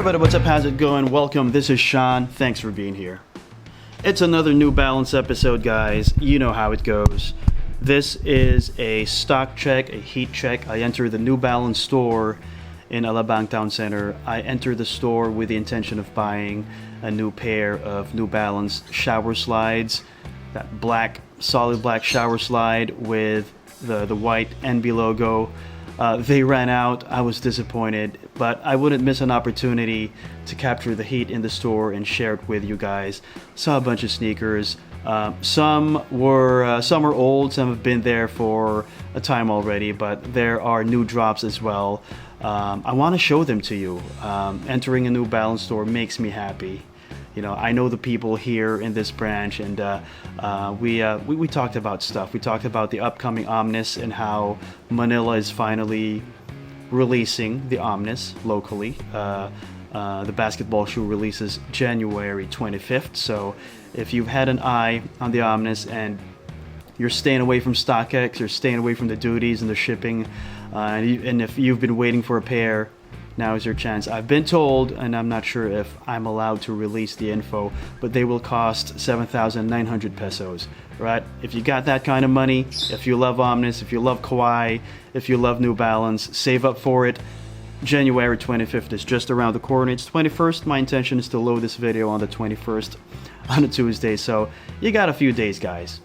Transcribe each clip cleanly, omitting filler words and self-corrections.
everybody, what's up, how's it going? Welcome, this is Sean, thanks for being here. It's another New Balance episode, guys. You know how it goes. This is a stock check, a heat check. I enter the New Balance store in Alabang Town Center. I enter the store with the intention of buying a new pair of New Balance shower slides. That black, solid black shower slide with the white NB logo. They ran out. I was disappointed, but I wouldn't miss an opportunity to capture the heat in the store and share it with you guys. Saw a bunch of sneakers. Some are old, some have been there for a time already, but there are new drops as well. I want to show them to you. Entering a New Balance store makes me happy. You know, I know the people here in this branch, and we talked about stuff. We talked about the upcoming Omnis and how Manila is finally releasing the Omnis locally. The basketball shoe releases January 25th. So if you've had an eye on the Omnis and you're staying away from StockX, you're staying away from the duties and the shipping, and if you've been waiting for a pair, now is your chance. I've been told, and I'm not sure if I'm allowed to release the info, but they will cost 7,900 pesos, right? If you got that kind of money, if you love Omnis, if you love Kawhi, if you love New Balance, save up for it. January 25th is just around the corner. It's 21st. My intention is to load this video on the 21st on a Tuesday, so you got a few days, guys.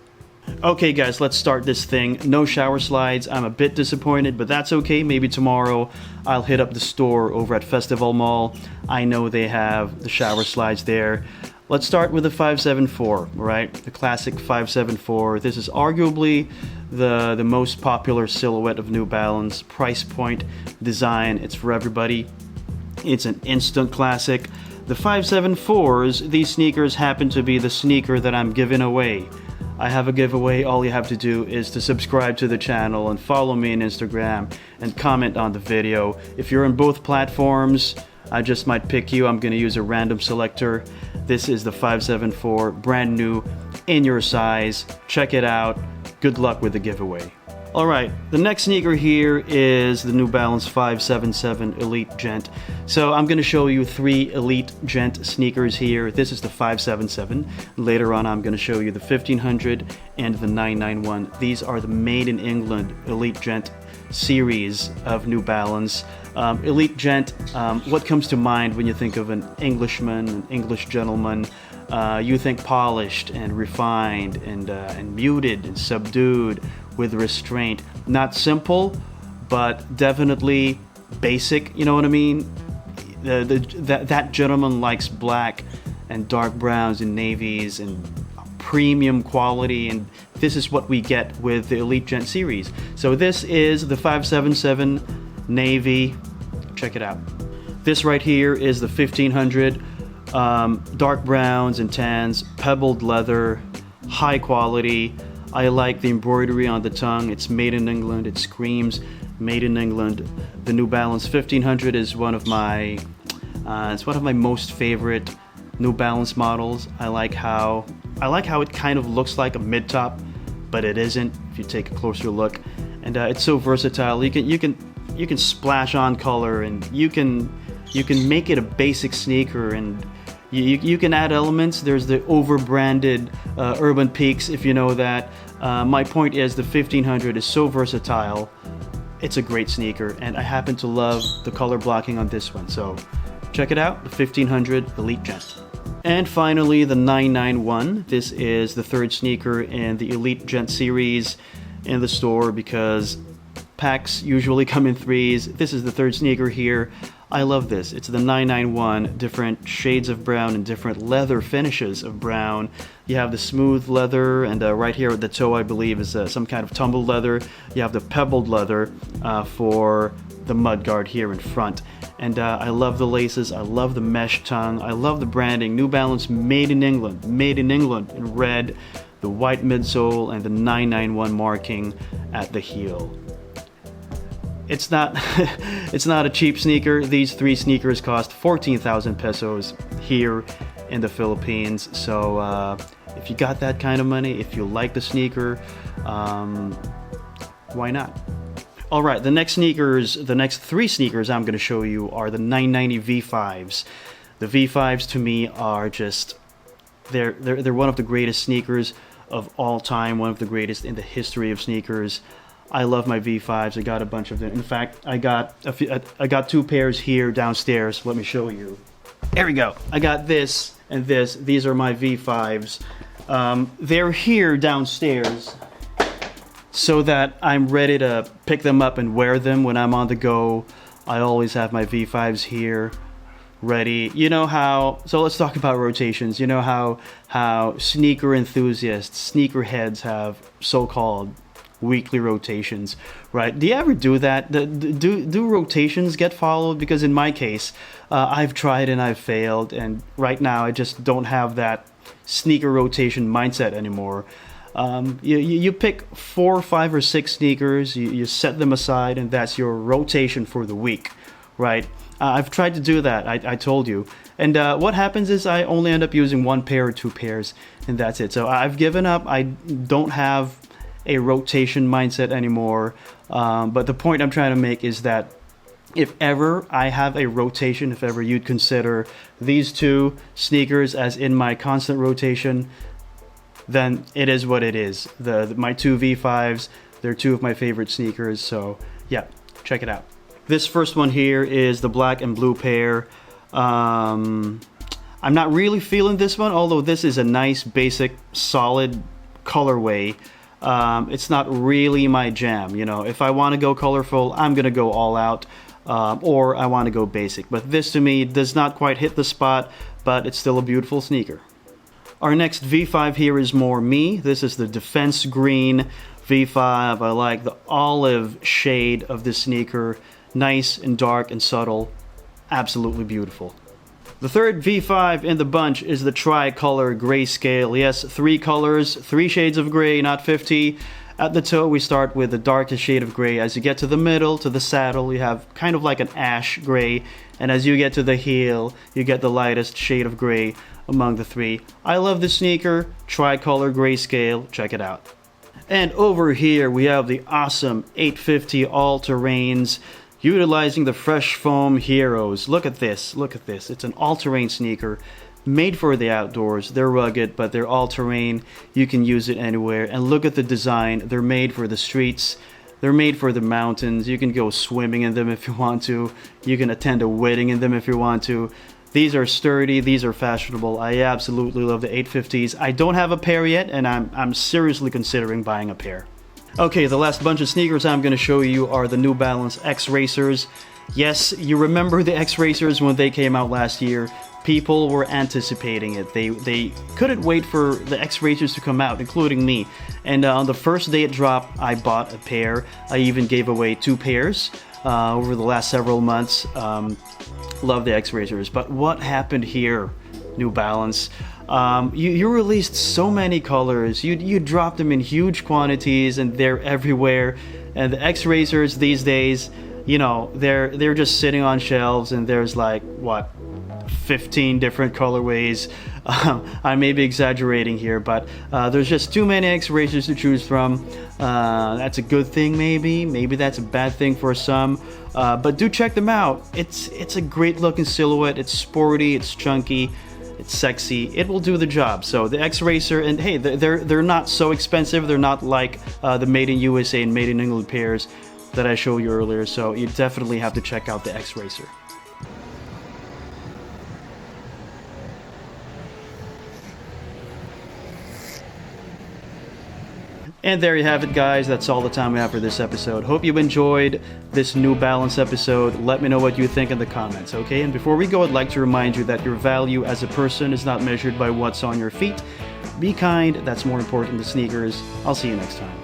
Okay guys, let's start this thing. No shower slides. I'm a bit disappointed, but that's okay. Maybe tomorrow I'll hit up the store over at Festival Mall. I know they have the shower slides there. Let's start with the 574, right? The classic 574. This is arguably the most popular silhouette of New Balance. Price point, design, it's for everybody. It's an instant classic. The 574s, these sneakers happen to be the sneaker that I'm giving away. I have a giveaway. All you have to do is to subscribe to the channel and follow me on Instagram and comment on the video. If you're on both platforms, I just might pick you. I'm going to use a random selector. This is the 574, brand new, in your size. Check it out. Good luck with the giveaway. Alright, the next sneaker here is the New Balance 577 Elite Gent. So I'm going to show you 3 Elite Gent sneakers here. This is the 577. Later on I'm going to show you the 1500 and the 991. These are the Made in England Elite Gent series of New Balance. Elite Gent, what comes to mind when you think of an Englishman, an English gentleman? You think polished and refined and muted and subdued with restraint. Not simple, but definitely basic, you know what I mean? That gentleman likes black and dark browns and navies and premium quality, and this is what we get with the Elite Gent series. So this is the 577 Navy. Check it out. This right here is the 1500. Dark browns and tans, pebbled leather, high quality. I like the embroidery on the tongue. It's made in England. It screams made in England. The New Balance 1500 is one of my most favorite New Balance models. I like how it kind of looks like a mid-top, but it isn't if you take a closer look. And it's so versatile. You can splash on color, and you can make it a basic sneaker, and you can add elements. There's the over-branded Urban Peaks, if you know that. My point is the 1500 is so versatile. It's a great sneaker, and I happen to love the color blocking on this one. So check it out, the 1500 Elite Gent. And finally, the 991. This is the third sneaker in the Elite Gent series in the store because packs usually come in threes. This is the third sneaker here. I love this. It's the 991, different shades of brown and different leather finishes of brown. You have the smooth leather, and right here at the toe, I believe, is some kind of tumbled leather. You have the pebbled leather for the mudguard here in front. And I love the laces. I love the mesh tongue. I love the branding. New Balance Made in England in red, the white midsole, and the 991 marking at the heel. It's not a cheap sneaker. These 3 sneakers cost 14,000 pesos here in the Philippines. So if you got that kind of money, if you like the sneaker, why not? All right, the next three sneakers I'm going to show you are the 990 V5s. The V5s to me are just, they're one of the greatest sneakers of all time, one of the greatest in the history of sneakers. I love my V5s. I got a bunch of them. In fact, I got two pairs here downstairs. Let me show you. There we go. I got this and this. These are my V5s. They're here downstairs so that I'm ready to pick them up and wear them when I'm on the go. I always have my V5s here ready. You know how, so let's talk about rotations. You know how sneaker enthusiasts, sneakerheads have so-called weekly rotations, right? Do you ever do that? Do rotations get followed? Because in my case, I've tried and I've failed, and right now I just don't have that sneaker rotation mindset anymore. You pick 4, 5, or 6 sneakers, you set them aside, and that's your rotation for the week, right? I've tried to do that, I told you. And what happens is I only end up using 1 pair or 2 pairs, and that's it. So I've given up. I don't have a rotation mindset anymore. But the point I'm trying to make is that if ever I have a rotation, if ever you'd consider these 2 sneakers as in my constant rotation, then it is what it is. My 2 V5s, they're 2 of my favorite sneakers, so yeah, check it out. This first one here is the black and blue pair. I'm not really feeling this one, although this is a nice, basic, solid colorway. It's not really my jam. You know, if I want to go colorful, I'm gonna go all out, or I want to go basic. But this to me does not quite hit the spot, but it's still a beautiful sneaker. Our next V5 here is more me. This is the Defense Green V5. I like the olive shade of this sneaker. Nice and dark and subtle. Absolutely beautiful. The third V5 in the bunch is the Tricolor Grayscale. Yes, 3 colors, 3 shades of gray, not 50. At the toe, we start with the darkest shade of gray. As you get to the middle, to the saddle, you have kind of like an ash gray. And as you get to the heel, you get the lightest shade of gray among the 3. I love this sneaker, Tricolor Grayscale. Check it out. And over here, we have the awesome 850 all-terrains, utilizing the Fresh Foam Heroes. Look at this, look at this. It's an all-terrain sneaker made for the outdoors. They're rugged, but they're all-terrain. You can use it anywhere. And look at the design. They're made for the streets. They're made for the mountains. You can go swimming in them if you want to. You can attend a wedding in them if you want to. These are sturdy, these are fashionable. I absolutely love the 850s. I don't have a pair yet, and I'm seriously considering buying a pair. Okay, the last bunch of sneakers I'm going to show you are the New Balance X Racers. Yes, you remember the X Racers when they came out last year. People were anticipating it. They couldn't wait for the X Racers to come out, including me. And on the first day it dropped, I bought a pair. I even gave away 2 pairs over the last several months. Love the X Racers. But what happened here, New Balance? You released so many colors. You dropped them in huge quantities, and they're everywhere. And the X Racers these days, you know, they're just sitting on shelves, and there's like what, 15 different colorways. I may be exaggerating here, but there's just too many X Racers to choose from. That's a good thing, maybe that's a bad thing for some. But do check them out. It's a great looking silhouette. It's sporty, it's chunky, it's sexy. It will do the job. So the X Racer, and hey, they're not so expensive. They're not like the Made in USA and Made in England pairs that I showed you earlier. So you definitely have to check out the X Racer. And there you have it, guys. That's all the time we have for this episode. Hope you enjoyed this New Balance episode. Let me know what you think in the comments, okay? And before we go, I'd like to remind you that your value as a person is not measured by what's on your feet. Be kind. That's more important than sneakers. I'll see you next time.